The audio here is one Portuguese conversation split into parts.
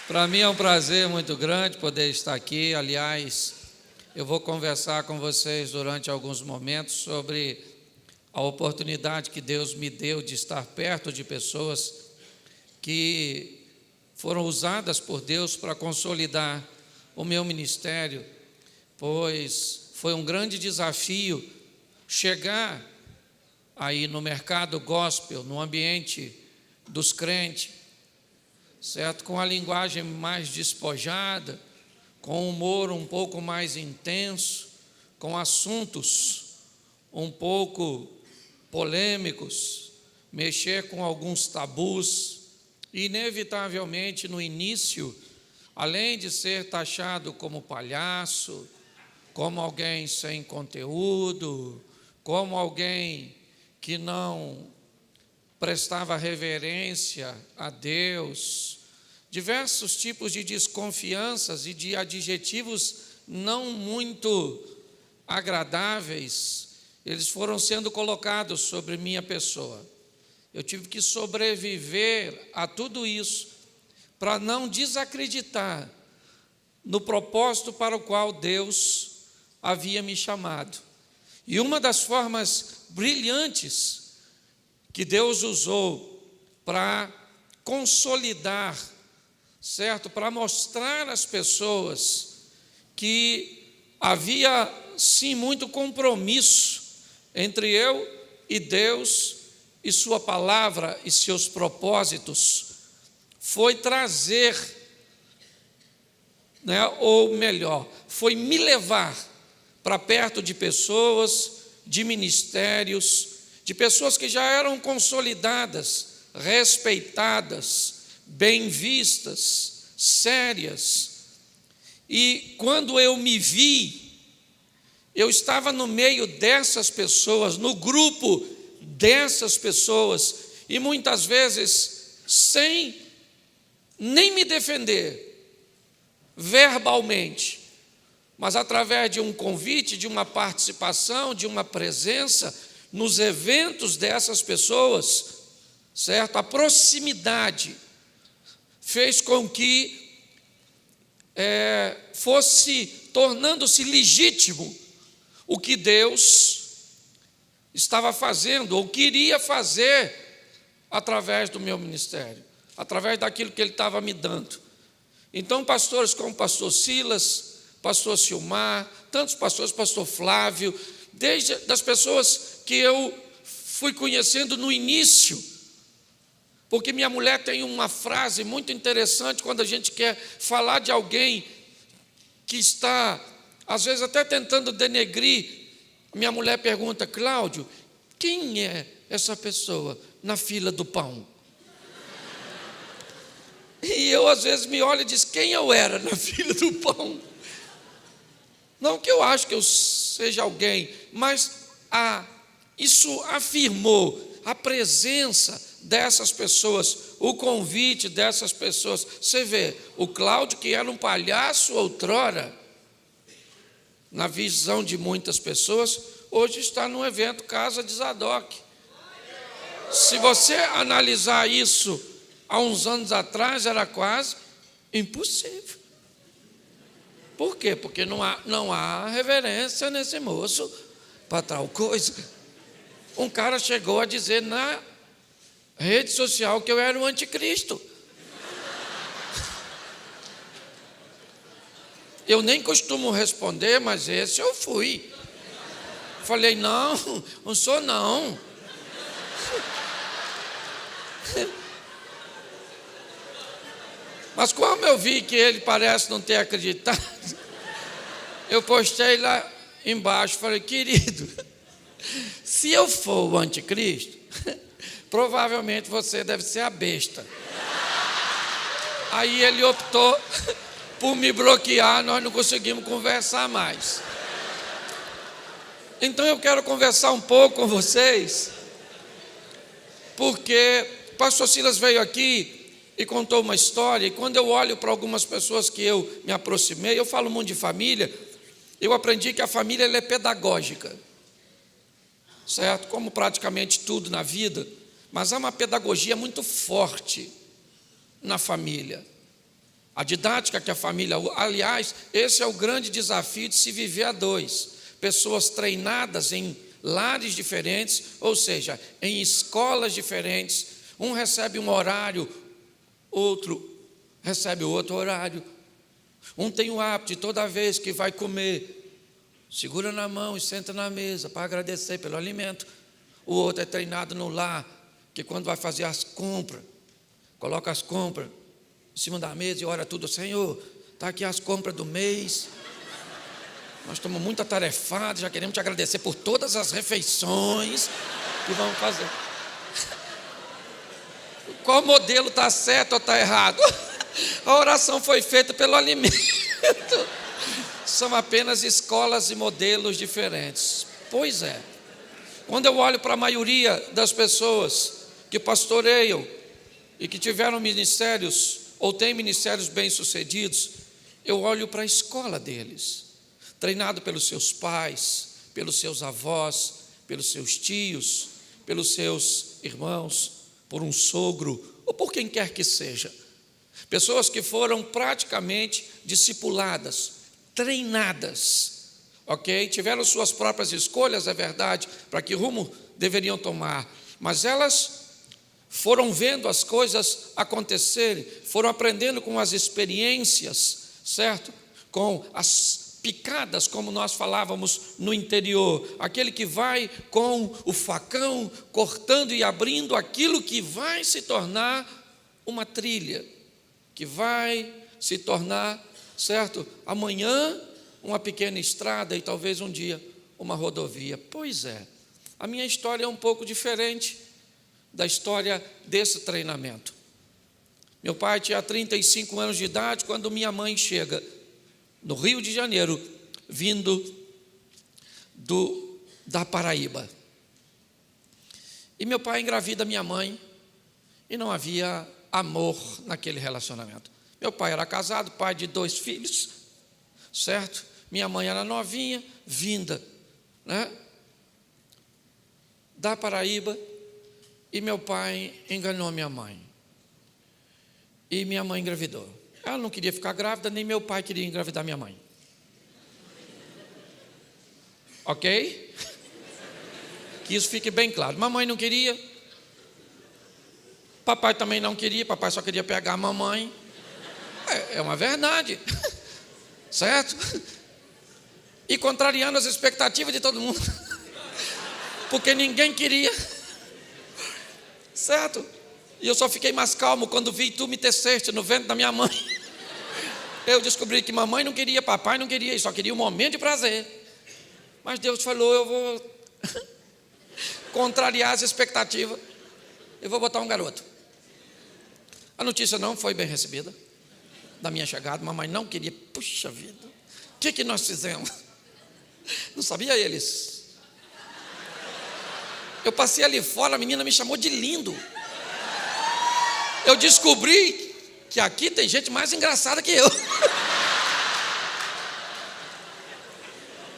Para mim é um prazer muito grande poder estar aqui. Aliás, eu vou conversar com vocês durante alguns momentos sobre a oportunidade que Deus me deu de estar perto de pessoas que foram usadas por Deus para consolidar o meu ministério, pois foi um grande desafio chegar aí no mercado gospel, no ambiente dos crentes, certo? Com a linguagem mais despojada, com um humor um pouco mais intenso, com assuntos um pouco polêmicos, mexer com alguns tabus. Inevitavelmente, no início, além de ser taxado como palhaço, como alguém sem conteúdo, como alguém que não prestava reverência a Deus, diversos tipos de desconfianças e de adjetivos não muito agradáveis, eles foram sendo colocados sobre minha pessoa. Eu tive que sobreviver a tudo isso para não desacreditar no propósito para o qual Deus havia me chamado. E uma das formas brilhantes que Deus usou para consolidar, certo? Para mostrar às pessoas que havia sim muito compromisso entre eu e Deus e sua palavra e seus propósitos, foi trazer, ou melhor, foi me levar para perto de pessoas, de ministérios, de pessoas que já eram consolidadas, respeitadas, bem vistas, sérias. E quando eu me vi, eu estava no meio dessas pessoas, no grupo dessas pessoas, e muitas vezes sem nem me defender verbalmente, mas através de um convite, de uma participação, de uma presença nos eventos dessas pessoas, certo? A proximidade fez com que fosse tornando-se legítimo o que Deus estava fazendo ou queria fazer através do meu ministério, através daquilo que Ele estava me dando. Então, pastores como o pastor Silas, pastor Silmar, tantos pastores, pastor Flávio, desde das pessoas que eu fui conhecendo no início, porque minha mulher tem uma frase muito interessante quando a gente quer falar de alguém que está, às vezes, até tentando denegrir. Minha mulher pergunta: Cláudio, quem é essa pessoa na fila do pão? E eu, às vezes, me olho e diz: quem eu era na fila do pão? Não que eu acho que eu seja alguém, mas isso afirmou a presença dessas pessoas, o convite dessas pessoas. Você vê, o Cláudio, que era um palhaço outrora, na visão de muitas pessoas, hoje está num evento Casa de Zadok. Se você analisar isso há uns anos atrás, era quase impossível. Por quê? Porque não há reverência nesse moço para tal coisa. Um cara chegou a dizer na rede social que eu era o anticristo. Eu nem costumo responder, mas esse eu fui. Falei: não sou não. Mas como eu vi que ele parece não ter acreditado, eu postei lá embaixo, falei: querido, se eu for o anticristo, provavelmente você deve ser a besta. Aí ele optou por me bloquear, nós não conseguimos conversar mais. Então eu quero conversar um pouco com vocês, porque o pastor Silas veio aqui e contou uma história, e quando eu olho para algumas pessoas que eu me aproximei, eu falo muito de família, eu aprendi que a família ela é pedagógica, certo? Como praticamente tudo na vida, mas há uma pedagogia muito forte na família. A didática que a família... Aliás, esse é o grande desafio de se viver a dois. Pessoas treinadas em lares diferentes, ou seja, em escolas diferentes. Um recebe um horário, outro recebe outro horário. Um tem o hábito de toda vez que vai comer, segura na mão e senta na mesa para agradecer pelo alimento. O outro é treinado no lar, que quando vai fazer as compras, coloca as compras em cima da mesa e ora tudo: Senhor, está aqui as compras do mês. Nós estamos muito atarefados, já queremos te agradecer por todas as refeições que vamos fazer. Qual modelo está certo ou está errado? A oração foi feita pelo alimento. São apenas escolas e modelos diferentes. Pois é. Quando eu olho para a maioria das pessoas que pastoreiam e que tiveram ministérios ou têm ministérios bem-sucedidos, eu olho para a escola deles, treinado pelos seus pais, pelos seus avós, pelos seus tios, pelos seus irmãos, por um sogro ou por quem quer que seja. Pessoas que foram praticamente discipuladas, treinadas, ok? Tiveram suas próprias escolhas, é verdade, para que rumo deveriam tomar, mas elas foram vendo as coisas acontecerem, foram aprendendo com as experiências, certo? Com as picadas, como nós falávamos no interior, aquele que vai com o facão, cortando e abrindo aquilo que vai se tornar uma trilha, que vai se tornar, certo? Amanhã, uma pequena estrada e talvez um dia uma rodovia. Pois é, a minha história é um pouco diferente da história desse treinamento. Meu pai tinha 35 anos de idade quando minha mãe chega no Rio de Janeiro, vindo da Paraíba. E meu pai engravida minha mãe e não havia amor naquele relacionamento. Meu pai era casado, pai de 2 filhos, certo? Minha mãe era novinha, vinda, né, da Paraíba, e meu pai enganou minha mãe. E minha mãe engravidou. Ela não queria ficar grávida, nem meu pai queria engravidar minha mãe. Ok? Que isso fique bem claro. Mamãe não queria, papai também não queria, papai só queria pegar a mamãe. É uma verdade, certo? E contrariando as expectativas de todo mundo, porque ninguém queria, certo? E eu só fiquei mais calmo quando vi tu me teceste no ventre da minha mãe. Eu descobri que mamãe não queria, papai não queria, e só queria um momento de prazer. Mas Deus falou: eu vou contrariar as expectativas, eu vou botar um garoto. A notícia não foi bem recebida da minha chegada. Mamãe não queria. Puxa vida, o que nós fizemos? Não sabia eles. Eu passei ali fora, a menina me chamou de lindo. Eu descobri que aqui tem gente mais engraçada que eu.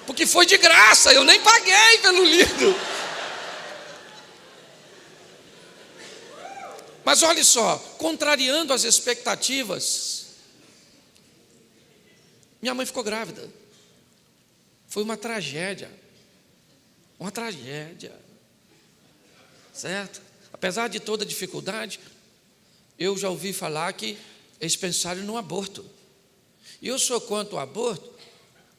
Porque foi de graça, eu nem paguei pelo lindo. Mas olha só, contrariando as expectativas, minha mãe ficou grávida. Foi uma tragédia. Uma tragédia. Certo? Apesar de toda a dificuldade, eu já ouvi falar que eles pensaram no aborto. E eu sou contra o aborto,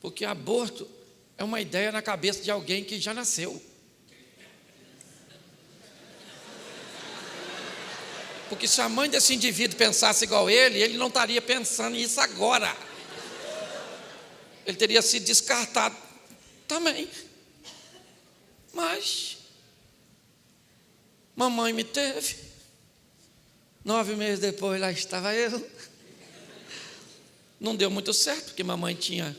porque aborto é uma ideia na cabeça de alguém que já nasceu. Porque se a mãe desse indivíduo pensasse igual ele não estaria pensando nisso agora. Ele teria sido descartado também. Mas mamãe me teve. 9 meses depois, lá estava eu. Não deu muito certo, porque mamãe tinha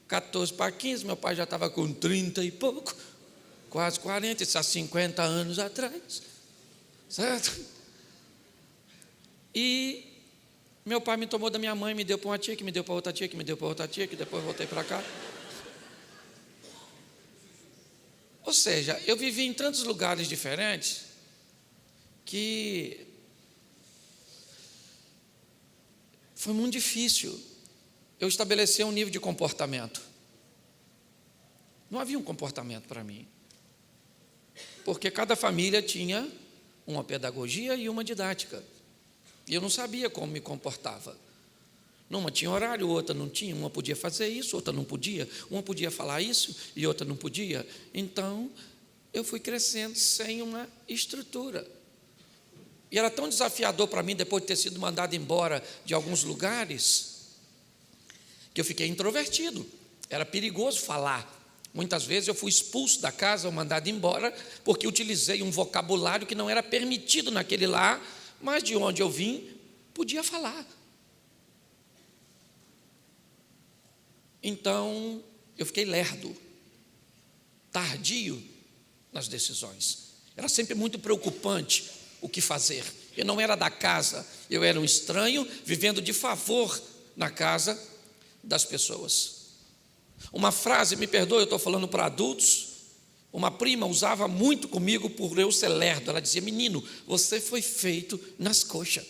14 para 15, meu pai já estava com 30 e pouco, quase 40, isso há 50 anos atrás, certo? E meu pai me tomou da minha mãe, me deu para uma tia, que me deu para outra tia, que me deu para outra tia, que depois voltei para cá. Ou seja, eu vivi em tantos lugares diferentes que foi muito difícil eu estabelecer um nível de comportamento. Não havia um comportamento para mim, porque cada família tinha uma pedagogia e uma didática, e eu não sabia como me comportava. Numa tinha horário, outra não tinha, uma podia fazer isso, outra não podia, uma podia falar isso e outra não podia. Então, eu fui crescendo sem uma estrutura. E era tão desafiador para mim, depois de ter sido mandado embora de alguns lugares, que eu fiquei introvertido. Era perigoso falar. Muitas vezes eu fui expulso da casa ou mandado embora, porque utilizei um vocabulário que não era permitido naquele lar, mas de onde eu vim, podia falar. Então, eu fiquei lerdo, tardio nas decisões. Era sempre muito preocupante o que fazer. Eu não era da casa, eu era um estranho vivendo de favor na casa das pessoas. Uma frase, me perdoe, eu estou falando para adultos, uma prima usava muito comigo por eu ser lerdo. Ela dizia: menino, você foi feito nas coxas.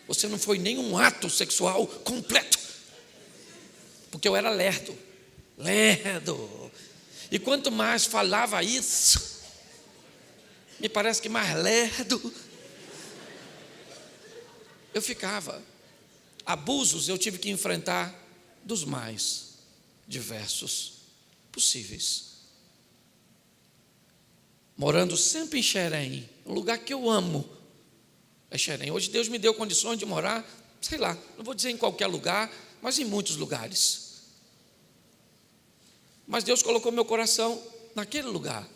Você não foi nenhum ato sexual completo. Porque eu era lerdo. E quanto mais falava isso, me parece que mais lerdo eu ficava. Abusos eu tive que enfrentar dos mais diversos possíveis. Morando sempre em Xerém, um lugar que eu amo é Xerém. Hoje Deus me deu condições de morar, sei lá, não vou dizer em qualquer lugar, mas em muitos lugares. Mas Deus colocou meu coração naquele lugar.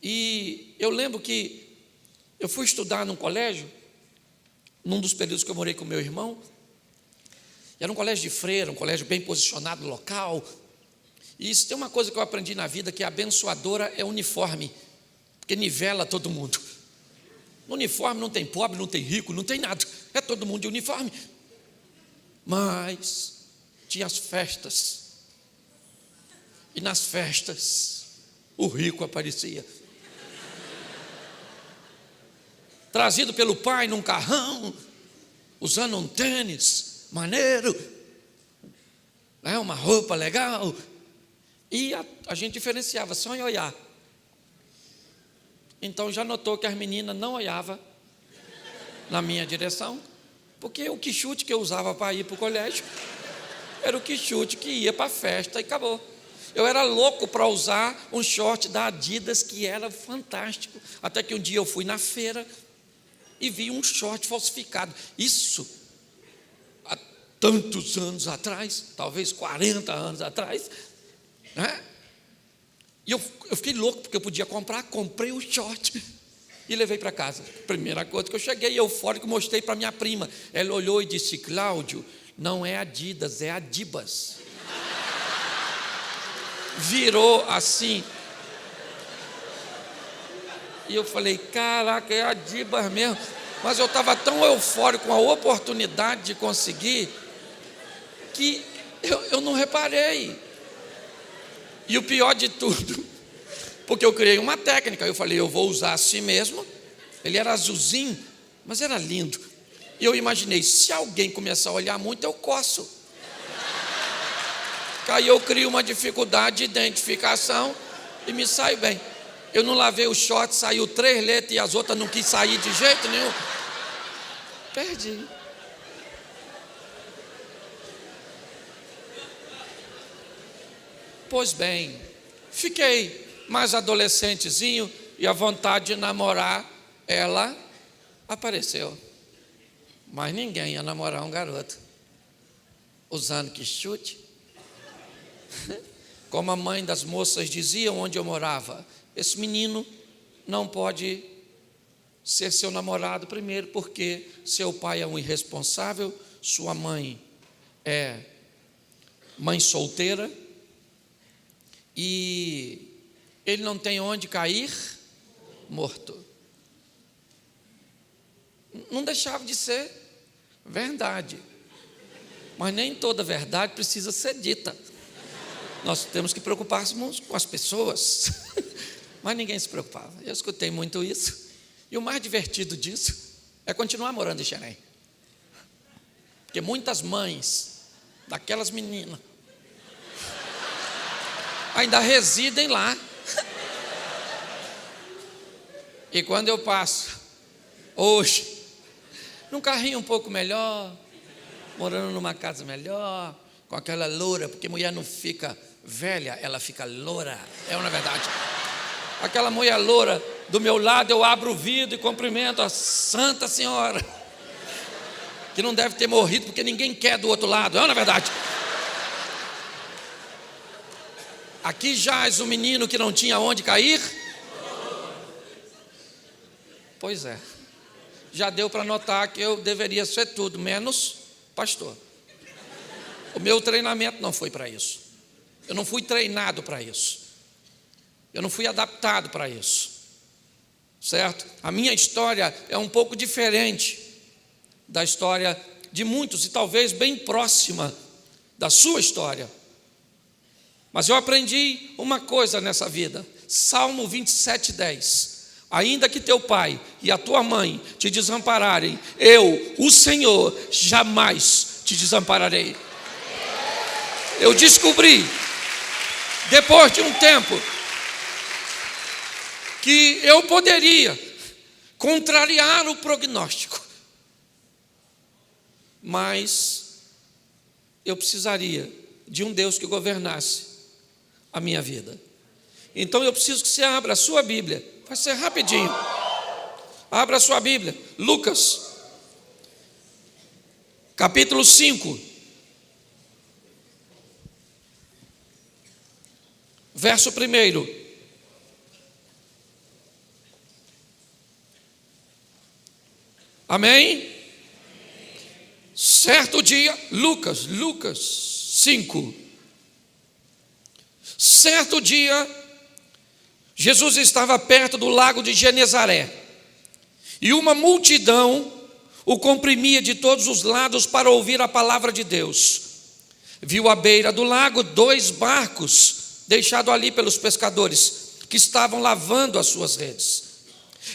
E eu lembro que eu fui estudar num colégio, num dos períodos que eu morei com meu irmão. Era um colégio de freira, um colégio bem posicionado no local. E isso tem uma coisa que eu aprendi na vida, que a abençoadora é uniforme, porque nivela todo mundo. No uniforme não tem pobre, não tem rico, não tem nada, é todo mundo de uniforme. Mas tinha as festas, e nas festas o rico aparecia, trazido pelo pai num carrão, usando um tênis maneiro, uma roupa legal. E a gente diferenciava só em olhar. Então já notou que as meninas não olhavam na minha direção, porque o quichute que eu usava para ir para o colégio era o quichute que ia para a festa e acabou. Eu era louco para usar um short da Adidas que era fantástico, até que um dia eu fui na feira e vi um short falsificado. Isso há tantos anos atrás, talvez 40 anos atrás, né? E eu fiquei louco porque eu podia comprar, comprei o short e levei para casa. Primeira coisa que eu cheguei eufórico, mostrei para minha prima. Ela olhou e disse: Cláudio, não é Adidas, é Adibas. Virou assim. E eu falei: caraca, é Adibas mesmo. Mas eu estava tão eufórico com a oportunidade de conseguir, que eu não reparei. E o pior de tudo, porque eu criei uma técnica, eu falei: eu vou usar assim mesmo. Ele era azulzinho, mas era lindo. E eu imaginei, se alguém começar a olhar muito, eu coço. Aí eu crio uma dificuldade de identificação e me saio bem. Eu não lavei o short, saiu 3 letras e as outras não quis sair de jeito nenhum. Perdi. Pois bem, fiquei mais adolescentezinho e a vontade de namorar, ela apareceu. Mas ninguém ia namorar um garoto usando quichute. Como a mãe das moças dizia onde eu morava: esse menino não pode ser seu namorado, primeiro porque seu pai é um irresponsável, sua mãe é mãe solteira, e ele não tem onde cair morto. Não deixava de ser verdade, mas nem toda verdade precisa ser dita. Nós temos que preocupar-nos com as pessoas. Mas ninguém se preocupava. Eu escutei muito isso. E o mais divertido disso é continuar morando em Xerém. porque muitas mães daquelas meninas ainda residem lá. E quando eu passo, hoje, num carrinho um pouco melhor, morando numa casa melhor, com aquela loura, porque mulher não fica velha, ela fica loura, é uma verdade. Aquela mulher loura do meu lado, eu abro o vidro e cumprimento a Santa Senhora, que não deve ter morrido, porque ninguém quer do outro lado, é uma verdade. Aqui jaz o menino que não tinha onde cair. Pois é, já deu para notar que eu deveria ser tudo, menos pastor. O meu treinamento não foi para isso. Eu não fui treinado para isso. Eu não fui adaptado para isso. Certo? A minha história é um pouco diferente da história de muitos e talvez bem próxima da sua história. Mas eu aprendi uma coisa nessa vida. Salmo 27:10. Ainda que teu pai e a tua mãe te desampararem, eu, o Senhor, jamais te desampararei. Eu descobri, depois de um tempo, que eu poderia contrariar o prognóstico, mas eu precisaria de um Deus que governasse a minha vida. Então eu preciso que você abra a sua Bíblia, vai ser rapidinho. Abra a sua Bíblia, Lucas, capítulo 5, verso 1. Amém? Certo dia, Lucas 5. Certo dia, Jesus estava perto do lago de Genezaré, e uma multidão o comprimia de todos os lados para ouvir a palavra de Deus. Viu à beira do lago 2 barcos, deixados ali pelos pescadores, que estavam lavando as suas redes.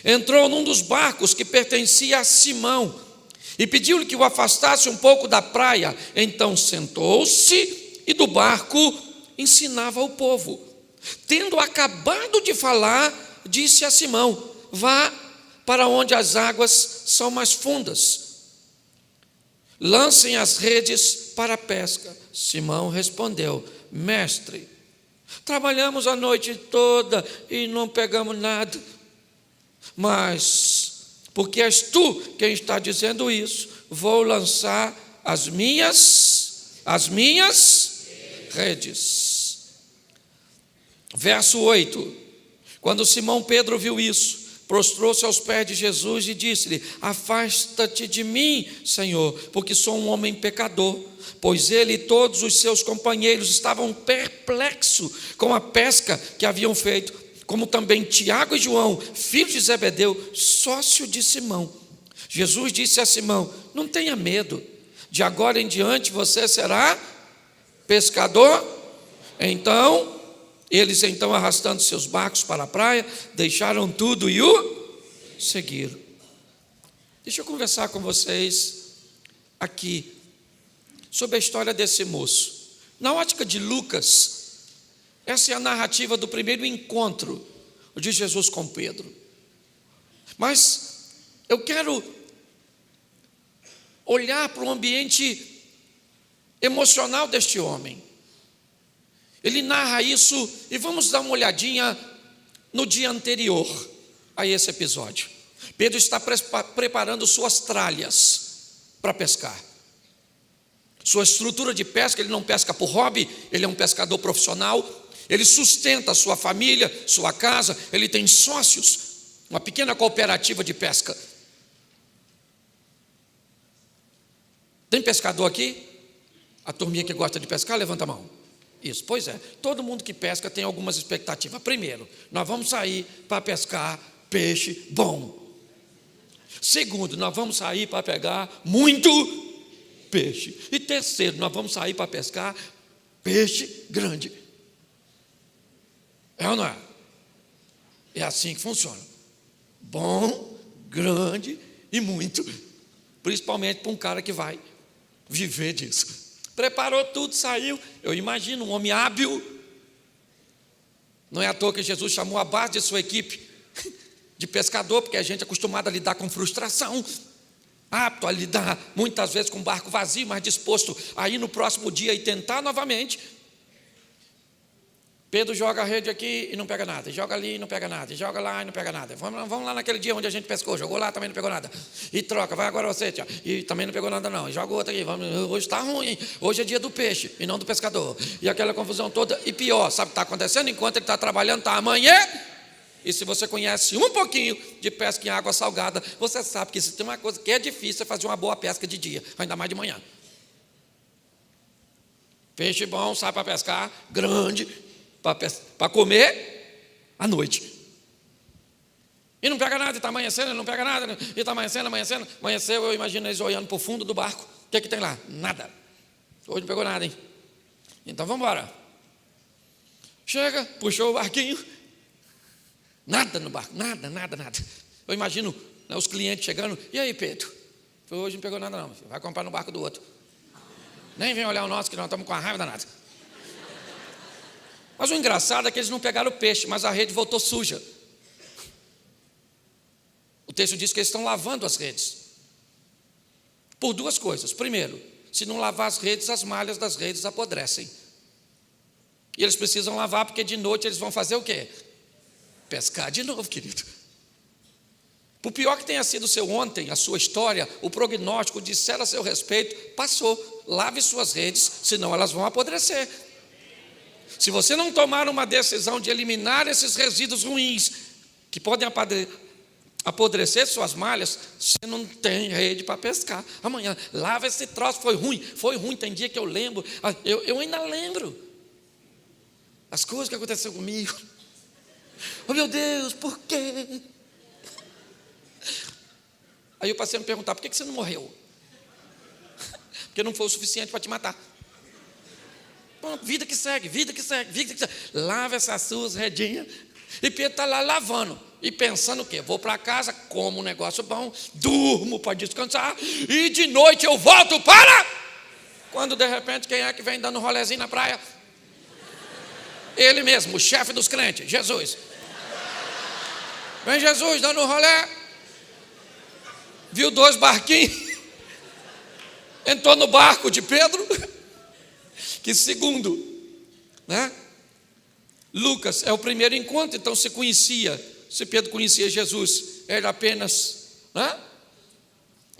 Entrou num dos barcos que pertencia a Simão, e pediu-lhe que o afastasse um pouco da praia. Então sentou-se e do barco ensinava o povo. Tendo acabado de falar, disse a Simão: vá para onde as águas são mais fundas, lancem as redes para a pesca. Simão respondeu: mestre, trabalhamos a noite toda e não pegamos nada, mas porque és tu quem está dizendo isso, vou lançar as minhas redes. Verso 8. Quando Simão Pedro viu isso, prostrou-se aos pés de Jesus e disse-lhe: afasta-te de mim, Senhor, porque sou um homem pecador. Pois ele e todos os seus companheiros estavam perplexos com a pesca que haviam feito, como também Tiago e João, filhos de Zebedeu, sócio de Simão. Jesus disse a Simão: não tenha medo, de agora em diante você será pescador. Eles arrastando seus barcos para a praia, deixaram tudo e o seguiram. Deixa eu conversar com vocês aqui sobre a história desse moço. Na ótica de Lucas, essa é a narrativa do primeiro encontro de Jesus com Pedro. Mas eu quero olhar para o ambiente emocional deste homem. Ele narra isso e vamos dar uma olhadinha no dia anterior a esse episódio. Pedro está preparando suas tralhas para pescar. Sua estrutura de pesca, ele não pesca por hobby, ele é um pescador profissional. Ele sustenta a sua família, sua casa, ele tem sócios, uma pequena cooperativa de pesca. Tem pescador aqui? A turminha que gosta de pescar, levanta a mão. Isso, pois é, todo mundo que pesca tem algumas expectativas. Primeiro, nós vamos sair para pescar peixe bom. Segundo, nós vamos sair para pegar muito peixe. E terceiro, nós vamos sair para pescar peixe grande. É ou não é? É assim que funciona. Bom, grande e muito. Principalmente para um cara que vai viver disso. Preparou tudo, saiu. Eu imagino um homem hábil. Não é à toa que Jesus chamou a base de sua equipe de pescador, porque a gente é acostumado a lidar com frustração, apto a lidar muitas vezes com um barco vazio, mas disposto a ir no próximo dia e tentar novamente. Pedro joga a rede aqui e não pega nada, joga ali e não pega nada, joga lá e não pega nada. Vamos lá naquele dia onde a gente pescou, jogou lá, também não pegou nada. E troca, vai agora você, tia, e também não pegou nada não. E joga outra aqui, hoje está ruim, hein? Hoje é dia do peixe e não do pescador. E aquela confusão toda, e pior, sabe o que está acontecendo? Enquanto ele está trabalhando, está amanhã. E se você conhece um pouquinho de pesca em água salgada, você sabe que se tem uma coisa que é difícil é fazer uma boa pesca de dia, ainda mais de manhã. Peixe bom, sai para pescar, grande, para comer à noite. E não pega nada, e está amanhecendo, não pega nada, e está amanhecendo. Amanheceu, eu imagino eles olhando para o fundo do barco. O que tem lá? Nada. Hoje não pegou nada, hein? Então vamos embora. Chega, puxou o barquinho. Nada no barco, nada. Eu imagino, né, os clientes chegando. E aí, Pedro? Hoje não pegou nada não, vai comprar no barco do outro. Nem vem olhar o nosso, que nós estamos com a raiva danada. Mas o engraçado é que eles não pegaram o peixe, mas a rede voltou suja. O texto diz que eles estão lavando as redes. Por duas coisas. Primeiro, se não lavar as redes, as malhas das redes apodrecem. E eles precisam lavar, porque de noite eles vão fazer o quê? Pescar de novo, querido. Por pior que tenha sido o seu ontem, a sua história, o prognóstico disseram a seu respeito, passou. Lave suas redes, senão elas vão apodrecer. Se você não tomar uma decisão de eliminar esses resíduos ruins, que podem apodrecer suas malhas, você não tem rede para pescar. Amanhã, lava esse troço, foi ruim, tem dia que eu lembro, eu ainda lembro as coisas que aconteceram comigo. Oh meu Deus, por quê? Aí eu passei a me perguntar, por que você não morreu? Porque não foi o suficiente para te matar. Bom, vida que segue. Lava essas suas redinhas. E Pedro está lá lavando e pensando o quê? Vou para casa, como um negócio bom, durmo para descansar e de noite eu volto para... Quando de repente quem é que vem dando um rolezinho na praia? Ele mesmo, o chefe dos crentes, Jesus. Vem Jesus dando um rolé, viu 2 barquinhos, entrou no barco de Pedro, que segundo, né, Lucas é o primeiro encontro, então se Pedro conhecia Jesus, era apenas, né,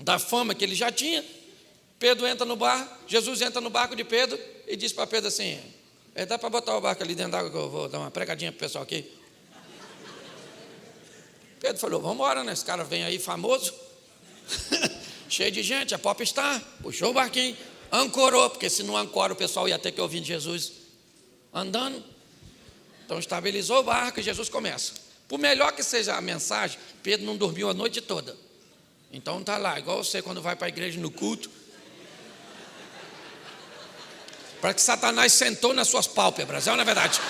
da fama que ele já tinha. Pedro entra no barco, Jesus entra no barco de Pedro e diz para Pedro assim, dá para botar o barco ali dentro d'água que eu vou dar uma pregadinha para o pessoal aqui. Pedro falou, vamos embora, né? Esse cara vem aí famoso, cheio de gente, é popstar, puxou o barquinho, ancorou, porque se não ancora o pessoal ia ter que ouvir Jesus andando. Então estabilizou o barco e Jesus começa. Por melhor que seja a mensagem, Pedro não dormiu a noite toda. Então está lá, igual você quando vai para a igreja no culto, para que Satanás sentou nas suas pálpebras, não é verdade?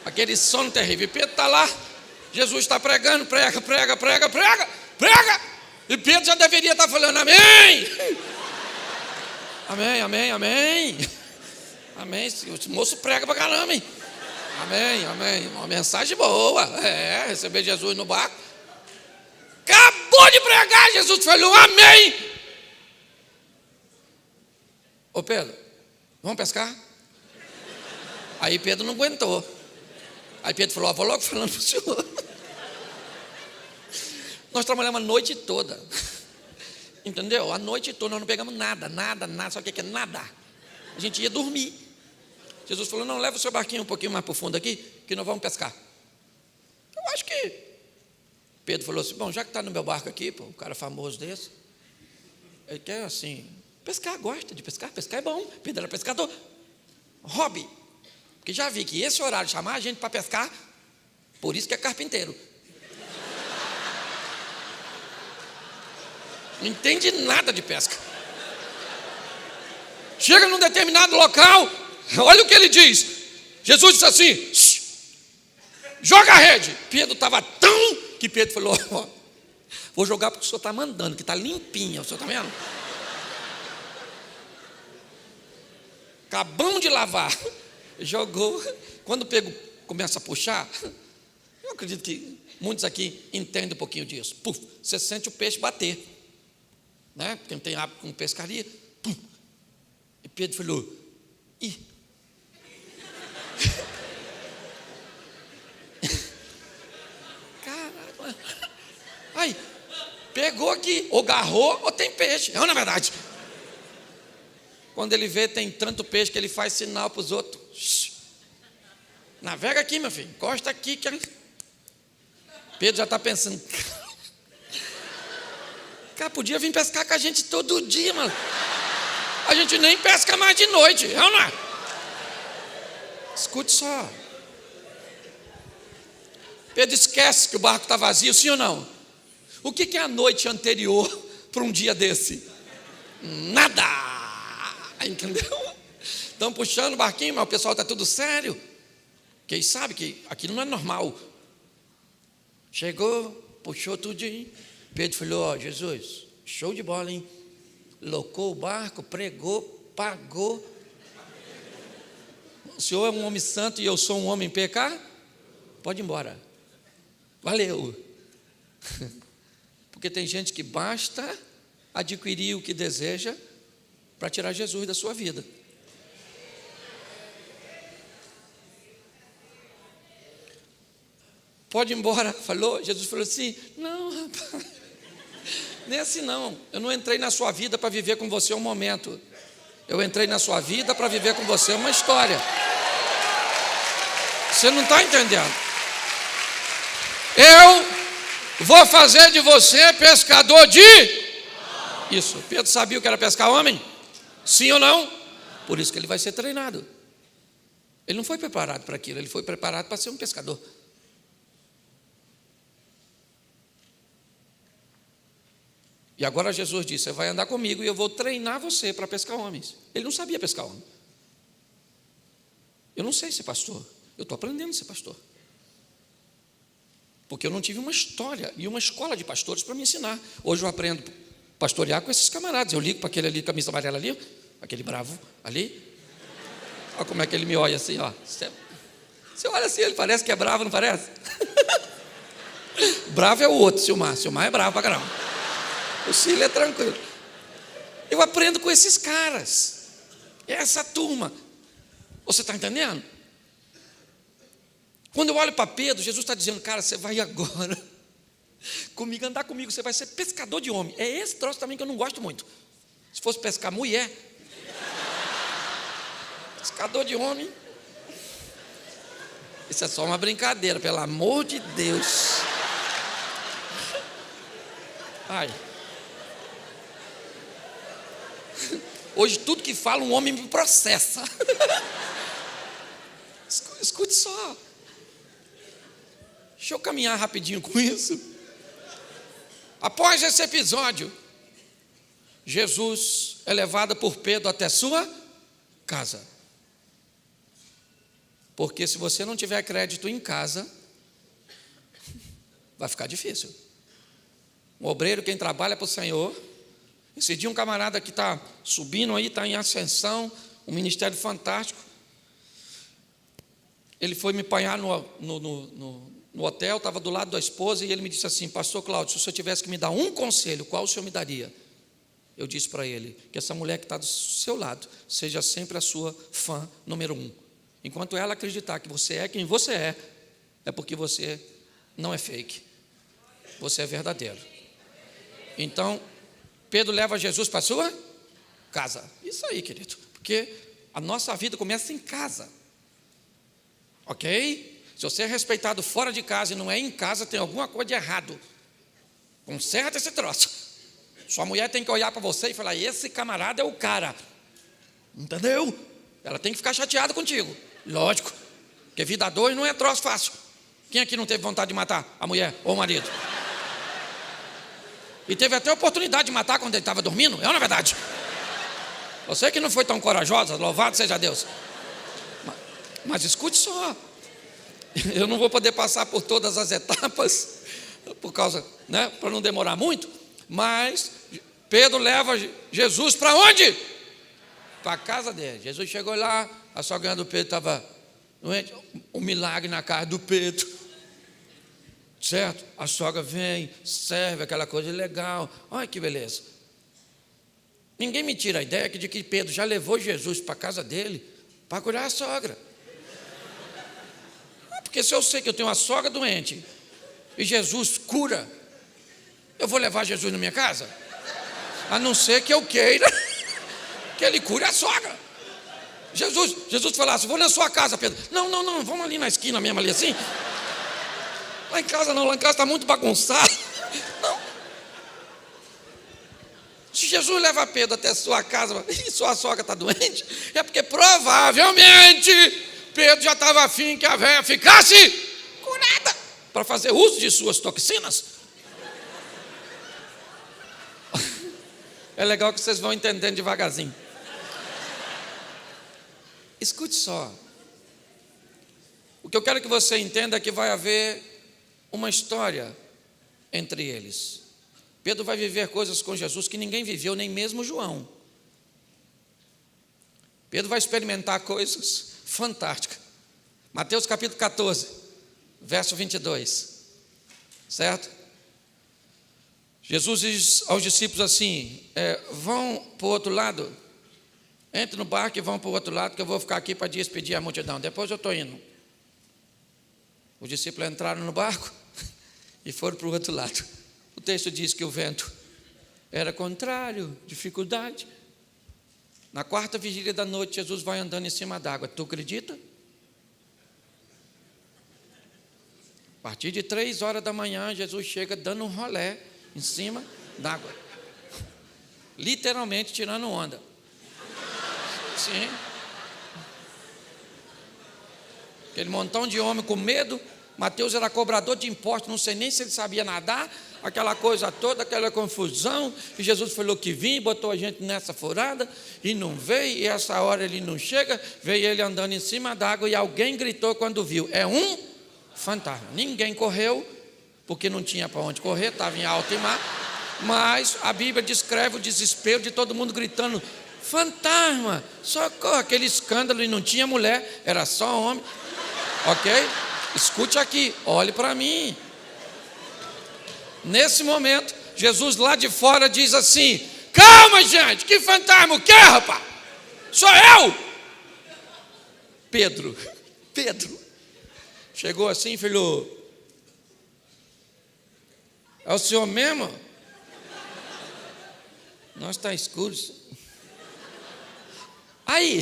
Aquele sono terrível. E Pedro está lá, Jesus está pregando, prega. E Pedro já deveria estar falando, amém. Amém. O moço prega para caramba, hein? Amém. Uma mensagem boa. Receber Jesus no barco. Acabou de pregar, Jesus falou, amém. Ô Pedro, vamos pescar? Aí Pedro não aguentou. Aí Pedro falou, vou logo falando para o senhor. Nós trabalhamos a noite toda. Entendeu? A noite toda nós não pegamos nada. Sabe o que é nada? A gente ia dormir. Jesus falou, não, leva o seu barquinho um pouquinho mais para o fundo aqui, que nós vamos pescar. Eu acho que... Pedro falou assim, bom, já que está no meu barco aqui, um cara famoso desse, ele quer assim, pescar, gosta de pescar é bom. Pedro era pescador. Hobby. Porque já vi que esse horário de chamar a gente para pescar, por isso que é carpinteiro. Não entende nada de pesca. Chega num determinado local, olha o que ele diz. Jesus disse assim, joga a rede. Pedro estava tão que Pedro falou, Vou jogar porque o senhor está mandando, que está limpinha, o senhor está vendo? Acabamos de lavar. Jogou. Quando o pego começa a puxar, eu acredito que muitos aqui entendem um pouquinho disso. Puf, você sente o peixe bater, né? Quem tem hábito com pescaria. Puf. E Pedro falou: ih. Caramba. Aí, pegou aqui, ou agarrou ou tem peixe. Não, na verdade. Quando ele vê, tem tanto peixe que ele faz sinal para os outros. Shhh. Navega aqui, meu filho, encosta aqui. Pedro já está pensando: cara, podia vir pescar com a gente todo dia, mano. A gente nem pesca mais de noite, não é? Escute só. Pedro esquece que o barco está vazio, sim ou não? O que é a noite anterior para um dia desse? Nada! Entendeu? Estão puxando o barquinho, mas o pessoal está tudo sério. Porque eles sabem que aquilo não é normal. Chegou, puxou tudinho. Pedro falou: ó, Jesus, show de bola, hein? Locou o barco, pregou, pagou. O senhor é um homem santo e eu sou um homem pecado? Pode ir embora. Valeu. Porque tem gente que basta adquirir o que deseja para tirar Jesus da sua vida. Pode ir embora. Falou, Jesus falou assim: não, rapaz, nem assim não. Eu não entrei na sua vida para viver com você um momento. Eu entrei na sua vida para viver com você uma história. Você não está entendendo? Eu vou fazer de você pescador de... Isso, Pedro sabia o que era pescar homem? Sim ou não? Por isso que ele vai ser treinado. Ele não foi preparado para aquilo, ele foi preparado para ser um pescador. E agora Jesus disse: você vai andar comigo e eu vou treinar você para pescar homens. Ele não sabia pescar homem. Eu não sei ser pastor, eu estou aprendendo a ser pastor. Porque eu não tive uma história e uma escola de pastores para me ensinar. Hoje eu aprendo a pastorear com esses camaradas. Eu ligo para aquele ali, camisa amarela ali, aquele bravo ali. Olha como é que ele me olha assim, ó. Você olha assim, ele parece que é bravo, não parece? Bravo é o outro, Silmar. Silmar é bravo pra caramba. O Cílio é tranquilo. Eu aprendo com esses caras. Essa turma. Você está entendendo? Quando eu olho para Pedro, Jesus está dizendo: cara, você vai agora comigo, andar comigo, você vai ser pescador de homem. É esse troço também que eu não gosto muito. Se fosse pescar mulher, pescador de homem, isso é só uma brincadeira, pelo amor de Deus. Ai. Hoje tudo que fala um homem me processa. Escute só. Deixa eu caminhar rapidinho com isso. Após esse episódio, Jesus é levado por Pedro até sua casa. Porque se você não tiver crédito em casa, vai ficar difícil. Um obreiro, quem trabalha para o Senhor. Esse dia um camarada que está subindo aí, está em ascensão, um ministério fantástico. Ele foi me apanhar no hotel, estava do lado da esposa, e ele me disse assim: pastor Cláudio, se o senhor tivesse que me dar um conselho, qual o senhor me daria? Eu disse para ele que essa mulher que está do seu lado seja sempre a sua fã número 1. Enquanto ela acreditar que você é quem você é porque você não é fake, você é verdadeiro. Então, Pedro leva Jesus para a sua casa. Isso aí, querido, porque a nossa vida começa em casa, ok? Se você é respeitado fora de casa e não é em casa, tem alguma coisa de errado. Conserta esse troço. Sua mulher tem que olhar para você e falar: esse camarada é o cara. Entendeu? Ela tem que ficar chateada contigo. Lógico, porque vida a dois não é troço fácil. Quem aqui não teve vontade de matar a mulher ou o marido? E teve até oportunidade de matar quando ele estava dormindo? É ou não é verdade? Você que não foi tão corajosa, louvado seja Deus. Mas escute só. Eu não vou poder passar por todas as etapas, por causa né, para não demorar muito, mas Pedro leva Jesus para onde? Para a casa dele. Jesus chegou lá, a sogra do Pedro estava doente, um milagre na casa do Pedro, certo? A sogra vem, serve aquela coisa legal, olha que beleza. Ninguém me tira a ideia de que Pedro já levou Jesus para a casa dele para curar a sogra. Porque se eu sei que eu tenho uma sogra doente e Jesus cura, eu vou levar Jesus na minha casa? A não ser que eu queira que ele cure a sogra. Jesus falasse, vou na sua casa, Pedro. Não, vamos ali na esquina mesmo, ali assim. Lá em casa não, lá em casa está muito bagunçado. Não. Se Jesus leva Pedro até a sua casa e sua sogra está doente, é porque provavelmente Pedro já estava afim que a velha ficasse curada para fazer uso de suas toxinas. É legal que vocês vão entendendo devagarzinho. Escute só. O que eu quero que você entenda é que vai haver uma história entre eles. Pedro vai viver coisas com Jesus que ninguém viveu, nem mesmo João. Pedro vai experimentar coisas fantásticas. Mateus capítulo 14, verso 22. Certo? Jesus diz aos discípulos assim, vão para o outro lado, entre no barco e vão para o outro lado, que eu vou ficar aqui para despedir a multidão, depois eu estou indo. Os discípulos entraram no barco e foram para o outro lado. O texto diz que o vento era contrário, dificuldade. Na quarta vigília da noite, Jesus vai andando em cima d'água, tu acredita? A partir de 3 horas da manhã, Jesus chega dando um rolé em cima d'água, literalmente tirando onda. Sim. Aquele montão de homem com medo. Mateus era cobrador de impostos, não sei nem se ele sabia nadar, aquela coisa toda, aquela confusão, e Jesus falou que vinha, botou a gente nessa furada, e não veio, e essa hora ele não chega, veio ele andando em cima d'água, e alguém gritou quando viu, é um fantasma. Ninguém correu, porque não tinha para onde correr, estava em alto mar, mas a Bíblia descreve o desespero de todo mundo gritando, fantasma, socorro, aquele escândalo, e não tinha mulher, era só homem, ok? Escute aqui, olhe para mim. Nesse momento, Jesus lá de fora diz assim, calma gente, que fantasma, o que rapaz? Sou eu! Pedro, chegou assim e falou, é o senhor mesmo? Nós está escuro. Aí,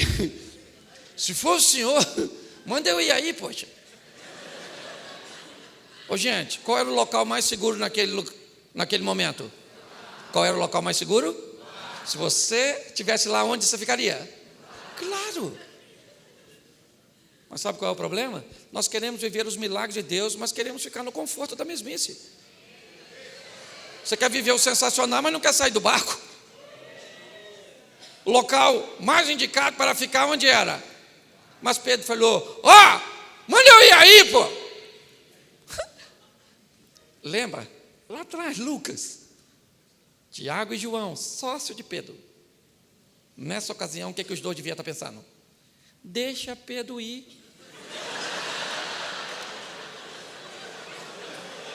se for o senhor, manda eu ir aí, poxa. Ô gente, qual era o local mais seguro naquele momento? Qual era o local mais seguro? Se você estivesse lá, onde você ficaria? Claro. Mas sabe qual é o problema? Nós queremos viver os milagres de Deus, mas queremos ficar no conforto da mesmice. Você quer viver o sensacional, mas não quer sair do barco. O local mais indicado para ficar onde era? Mas Pedro falou, manda eu ir aí, pô. Lembra? Lá atrás, Lucas, Tiago e João, sócio de Pedro. Nessa ocasião, o que os dois deviam estar pensando? Deixa Pedro ir.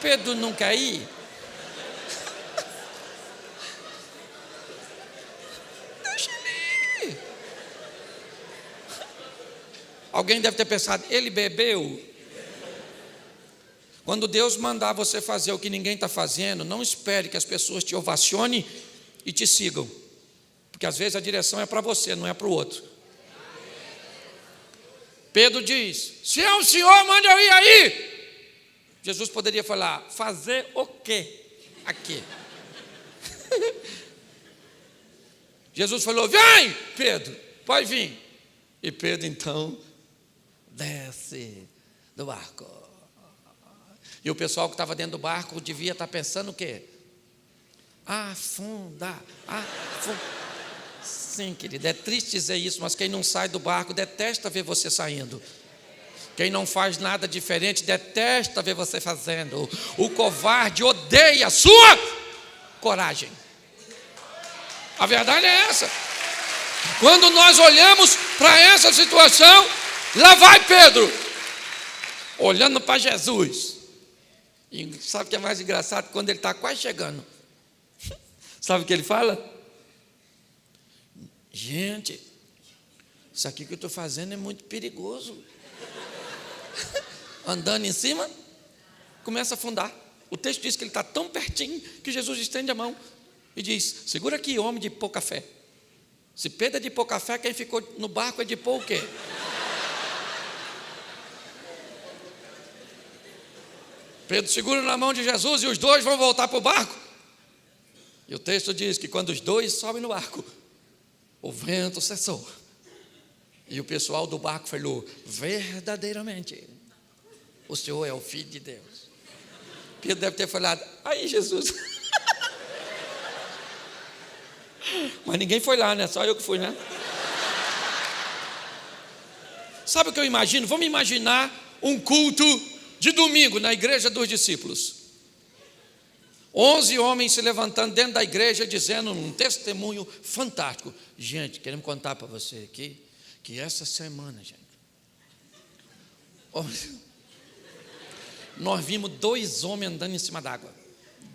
Pedro não quer ir? Deixa ele ir. Alguém deve ter pensado, ele bebeu? Quando Deus mandar você fazer o que ninguém está fazendo, não espere que as pessoas te ovacionem e te sigam, porque às vezes a direção é para você, não é para o outro. Pedro diz, se é o senhor, manda eu ir aí. Jesus poderia falar, fazer o quê aqui? Jesus falou, vem Pedro, pode vir. E Pedro então desce do barco. E o pessoal que estava dentro do barco devia estar pensando o quê? Afunda. Sim, querido, é triste dizer isso, mas quem não sai do barco detesta ver você saindo. Quem não faz nada diferente detesta ver você fazendo. O covarde odeia a sua coragem. A verdade é essa. Quando nós olhamos para essa situação, lá vai Pedro, olhando para Jesus. E sabe o que é mais engraçado? Quando ele está quase chegando, sabe o que ele fala? Gente, isso aqui que eu estou fazendo é muito perigoso. Andando em cima, começa a afundar. O texto diz que ele está tão pertinho que Jesus estende a mão e diz: segura aqui, homem de pouca fé. Se Pedro é de pouca fé, quem ficou no barco é de pouco o quê? Pedro segura na mão de Jesus e os dois vão voltar para o barco. E o texto diz que quando os dois sobem no barco, o vento cessou. E o pessoal do barco falou: verdadeiramente, o Senhor é o Filho de Deus. Pedro deve ter falado: aí Jesus. Mas ninguém foi lá, né? Só eu que fui, né? Sabe o que eu imagino? Vamos imaginar um culto de domingo na igreja dos discípulos. 11 homens se levantando dentro da igreja dizendo um testemunho fantástico. Gente, queremos contar para você aqui que essa semana, gente, nós vimos 2 homens andando em cima d'água.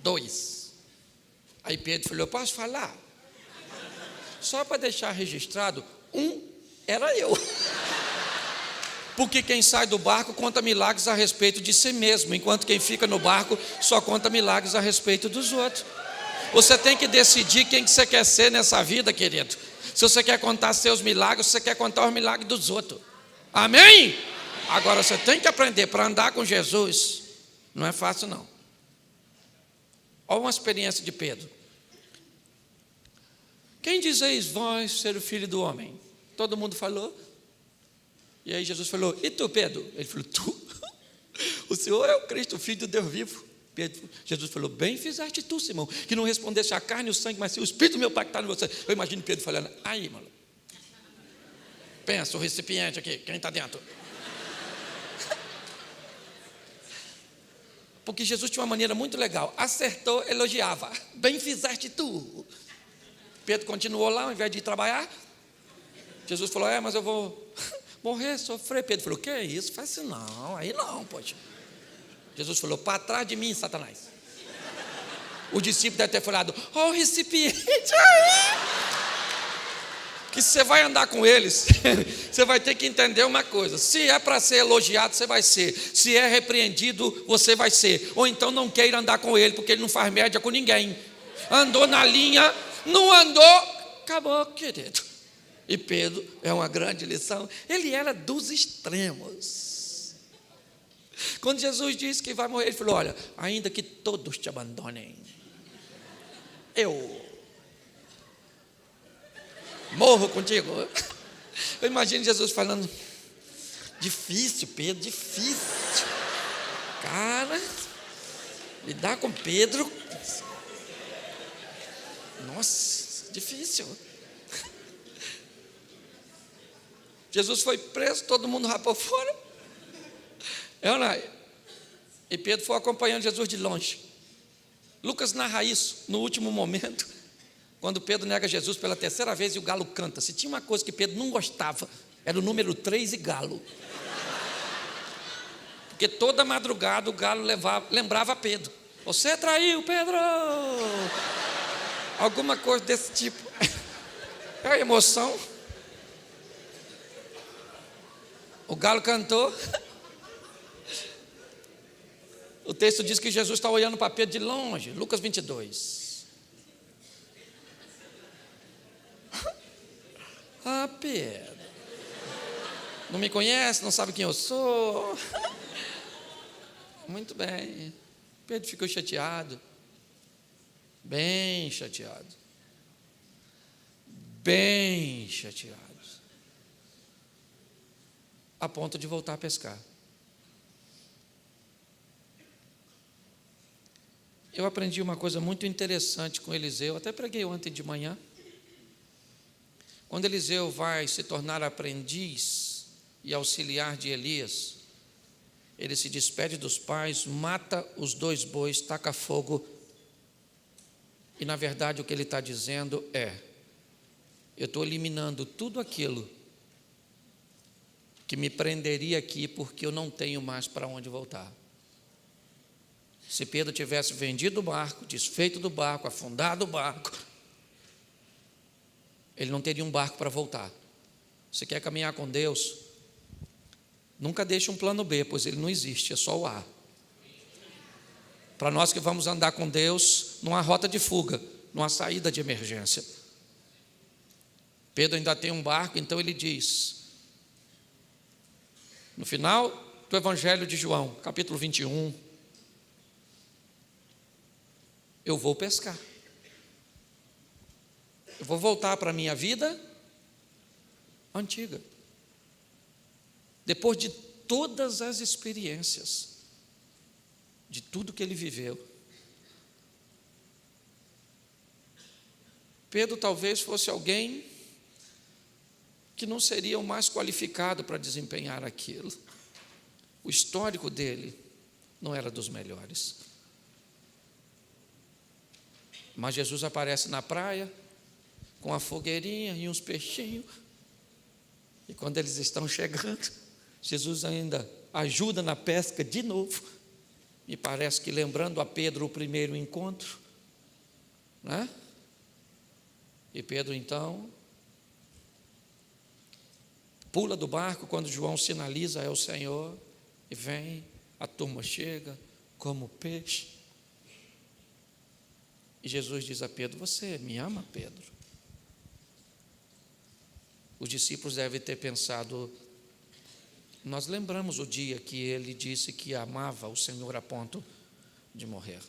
2. Aí Pedro falou: eu posso falar? Só para deixar registrado, um era eu. Porque quem sai do barco conta milagres a respeito de si mesmo, enquanto quem fica no barco só conta milagres a respeito dos outros. Você tem que decidir quem que você quer ser nessa vida, querido. Se você quer contar seus milagres, se você quer contar os milagres dos outros. Amém? Agora você tem que aprender, para andar com Jesus não é fácil não. Olha uma experiência de Pedro. Quem dizeis vós ser o filho do homem? Todo mundo falou. E aí Jesus falou: e tu, Pedro? Ele falou: tu? O Senhor é o Cristo, o Filho do Deus vivo. Jesus falou: bem fizeste tu, Simão, que não respondesse a carne e o sangue, mas sim o Espírito do meu Pai que está em você. Eu imagino Pedro falando: aí, mano, pensa o recipiente aqui, quem está dentro? Porque Jesus tinha uma maneira muito legal. Acertou, elogiava: bem fizeste tu. Pedro continuou lá, ao invés de ir trabalhar. Jesus falou: mas eu vou morrer, sofrer. Pedro falou: que é isso? Faz isso não, aí não, poxa. Jesus falou: para trás de mim, Satanás. O discípulo deve ter falado: ó, o recipiente aí. Que você vai andar com eles, você vai ter que entender uma coisa: se é para ser elogiado, você vai ser. Se é repreendido, você vai ser. Ou então não queira andar com ele, porque ele não faz média com ninguém. Andou na linha, não andou, acabou, querido. E Pedro é uma grande lição. Ele era dos extremos. Quando Jesus disse que vai morrer, ele falou: olha, ainda que todos te abandonem, eu morro contigo. Eu imagino Jesus falando: difícil, Pedro, difícil. Cara, lidar com Pedro, nossa, difícil. Jesus foi preso, todo mundo rapou fora. E Pedro foi acompanhando Jesus de longe. Lucas narra isso no último momento, quando Pedro nega Jesus pela 3ª vez e o galo canta. Se tinha uma coisa que Pedro não gostava, era o número 3 e galo. Porque toda madrugada o galo lembrava Pedro: você traiu, Pedro. Alguma coisa desse tipo. É a emoção. O galo cantou. O texto diz que Jesus está olhando para Pedro de longe. Lucas 22. Ah, Pedro, não me conhece, não sabe quem eu sou. Muito bem. Pedro ficou chateado. Bem chateado. Bem chateado. A ponto de voltar a pescar. Eu aprendi uma coisa muito interessante com Eliseu, até preguei ontem de manhã. Quando Eliseu vai se tornar aprendiz e auxiliar de Elias, ele se despede dos pais, mata os 2 bois, taca fogo. E na verdade o que ele está dizendo é: eu estou eliminando tudo aquilo que me prenderia aqui, porque eu não tenho mais para onde voltar. Se Pedro tivesse vendido o barco, desfeito do barco, afundado o barco, ele não teria um barco para voltar. Você quer caminhar com Deus? Nunca deixe um plano B, pois ele não existe, é só o A. Para nós que vamos andar com Deus, não há rota de fuga, não há saída de emergência. Pedro ainda tem um barco, então ele diz, no final do Evangelho de João, capítulo 21, eu vou pescar. Eu vou voltar para a minha vida antiga. Depois de todas as experiências, de tudo que ele viveu. Pedro talvez fosse alguém que não seria o mais qualificado para desempenhar aquilo. O histórico dele não era dos melhores. Mas Jesus aparece na praia com a fogueirinha e uns peixinhos. E quando eles estão chegando, Jesus ainda ajuda na pesca de novo. Me parece que lembrando a Pedro o primeiro encontro, né? E Pedro então pula do barco quando João sinaliza é o Senhor, e vem, a turma chega como peixe. E Jesus diz a Pedro: você me ama, Pedro? Os discípulos devem ter pensado, nós lembramos o dia que ele disse que amava o Senhor a ponto de morrer.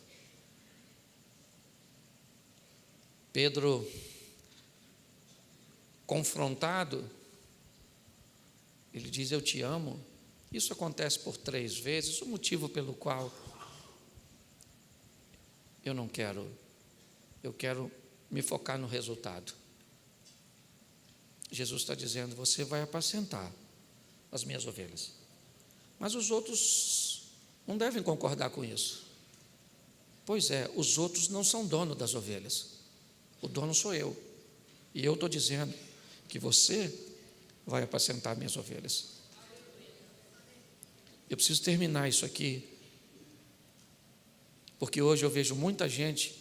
Pedro, confrontado, ele diz: eu te amo. Isso acontece por 3 vezes, o motivo pelo qual eu não quero, eu quero me focar no resultado. Jesus está dizendo: você vai apacentar as minhas ovelhas. Mas os outros não devem concordar com isso. Pois é, os outros não são dono das ovelhas. O dono sou eu. E eu estou dizendo que você vai apacentar minhas ovelhas. Eu preciso terminar isso aqui, porque hoje eu vejo muita gente,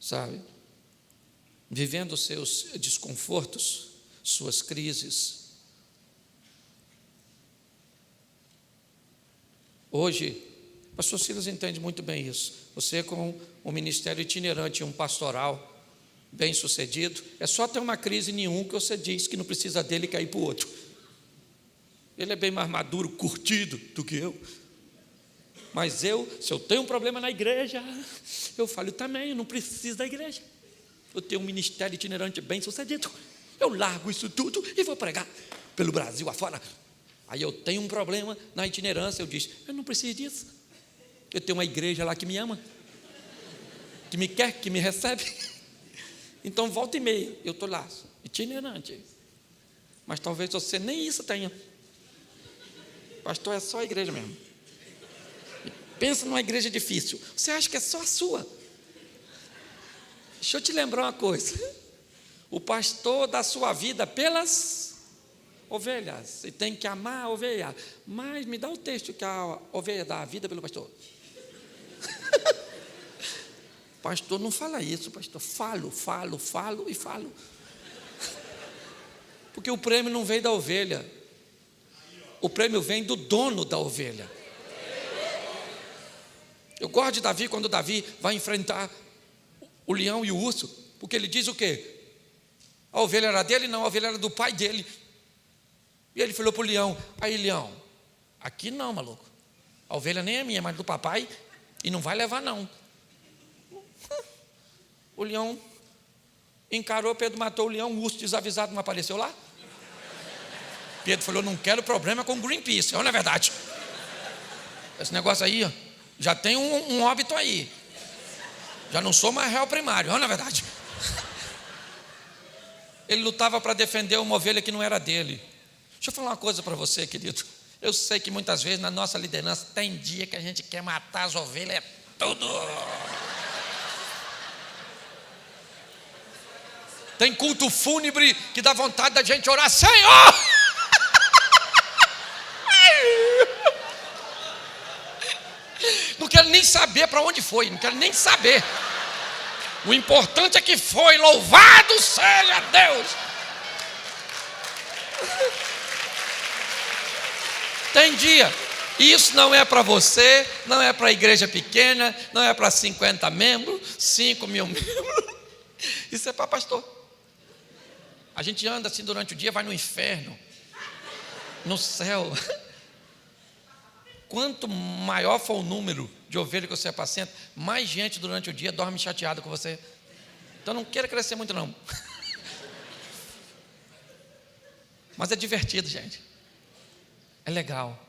sabe, vivendo seus desconfortos, suas crises. Hoje, o pastor Silas entende muito bem isso. Você com um ministério itinerante, um pastoral bem sucedido, é só ter uma crise em um que você diz que não precisa dele cair para o outro. Ele é bem mais maduro, curtido do que eu. Mas se eu tenho um problema na igreja, eu falo também, eu não preciso da igreja. Eu tenho um ministério itinerante bem sucedido. Eu largo isso tudo e vou pregar pelo Brasil afora. Aí eu tenho um problema na itinerância, eu digo: eu não preciso disso. Eu tenho uma igreja lá que me ama, que me quer, que me recebe. Então volta e meia, eu estou lá, itinerante. Mas talvez você nem isso tenha. Pastor, é só a igreja mesmo. Pensa numa igreja difícil. Você acha que é só a sua? Deixa eu te lembrar uma coisa. O pastor dá sua vida pelas ovelhas. Você tem que amar a ovelha. Mas me dá o texto que a ovelha dá a vida pelo pastor. Pastor, não fala isso, pastor. Falo e falo. Porque o prêmio não vem da ovelha. O prêmio vem do dono da ovelha. Eu gosto de Davi quando Davi vai enfrentar o leão e o urso, porque ele diz o quê? A ovelha era dele? Não, a ovelha era do pai dele. E ele falou para o leão: aí, leão, aqui não, maluco. A ovelha nem é minha, mas do papai, e não vai levar não. O leão encarou, Pedro matou o leão, o urso desavisado não apareceu lá. Pedro falou: não quero problema com Greenpeace, não é verdade? Esse negócio aí, ó, já tem um óbito aí. Já não sou mais réu primário, não é verdade? Ele lutava para defender uma ovelha que não era dele. Deixa eu falar uma coisa para você, querido. Eu sei que muitas vezes na nossa liderança tem dia que a gente quer matar as ovelhas, é tudo. Tem culto fúnebre que dá vontade da gente orar, Senhor! Não quero nem saber para onde foi, não quero nem saber. O importante é que foi, louvado seja Deus. Tem dia, e isso não é para você, não é para a igreja pequena, não é para 50 membros, 5 mil membros, isso é para pastor. A gente anda assim durante o dia, vai no inferno, no céu. Quanto maior for o número de ovelhas que você apacenta, mais gente durante o dia dorme chateado com você. Então não queira crescer muito não. Mas é divertido, gente. É legal.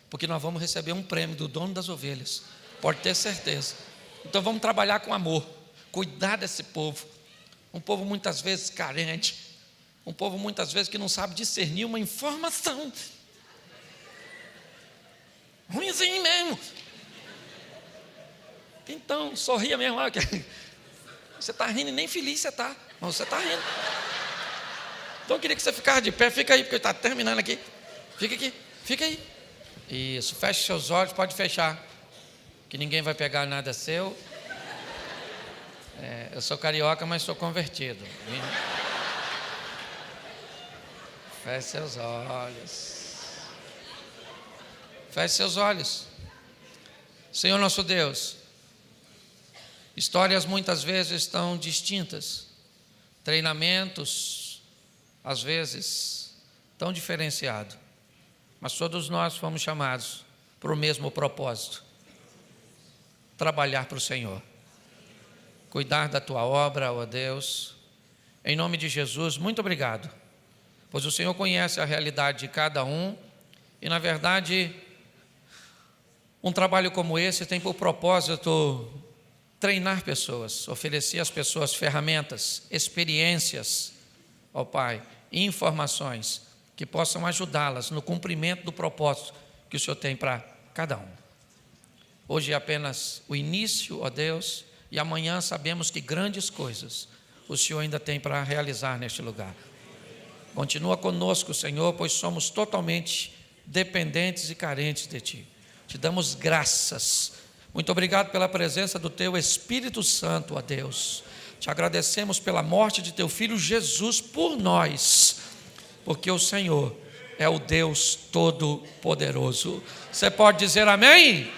Porque nós vamos receber um prêmio do dono das ovelhas. Pode ter certeza. Então vamos trabalhar com amor. Cuidar desse povo. Um povo muitas vezes carente. Um povo muitas vezes que não sabe discernir uma informação. Ruimzinho mesmo. Então, sorria mesmo. Você está rindo e nem feliz você está. Mas você está rindo. Então eu queria que você ficasse de pé. Fica aí, porque está terminando aqui. Fica aqui, fica aí. Isso, feche seus olhos, pode fechar. Que ninguém vai pegar nada seu. Eu sou carioca, mas sou convertido. Feche seus olhos. Feche seus olhos. Senhor nosso Deus, histórias muitas vezes estão distintas, treinamentos, às vezes, tão diferenciados, mas todos nós fomos chamados para o mesmo propósito: trabalhar para o Senhor, cuidar da Tua obra, ó Deus. Em nome de Jesus, muito obrigado, pois o Senhor conhece a realidade de cada um e, na verdade, um trabalho como esse tem por propósito treinar pessoas, oferecer às pessoas ferramentas, experiências, ó Pai, e informações que possam ajudá-las no cumprimento do propósito que o Senhor tem para cada um. Hoje é apenas o início, ó Deus, e amanhã sabemos que grandes coisas o Senhor ainda tem para realizar neste lugar. Continua conosco, Senhor, pois somos totalmente dependentes e carentes de Ti. Te damos graças. Muito obrigado pela presença do Teu Espírito Santo, ó Deus. Te agradecemos pela morte de Teu Filho Jesus por nós, porque o Senhor é o Deus Todo-Poderoso. Você pode dizer amém?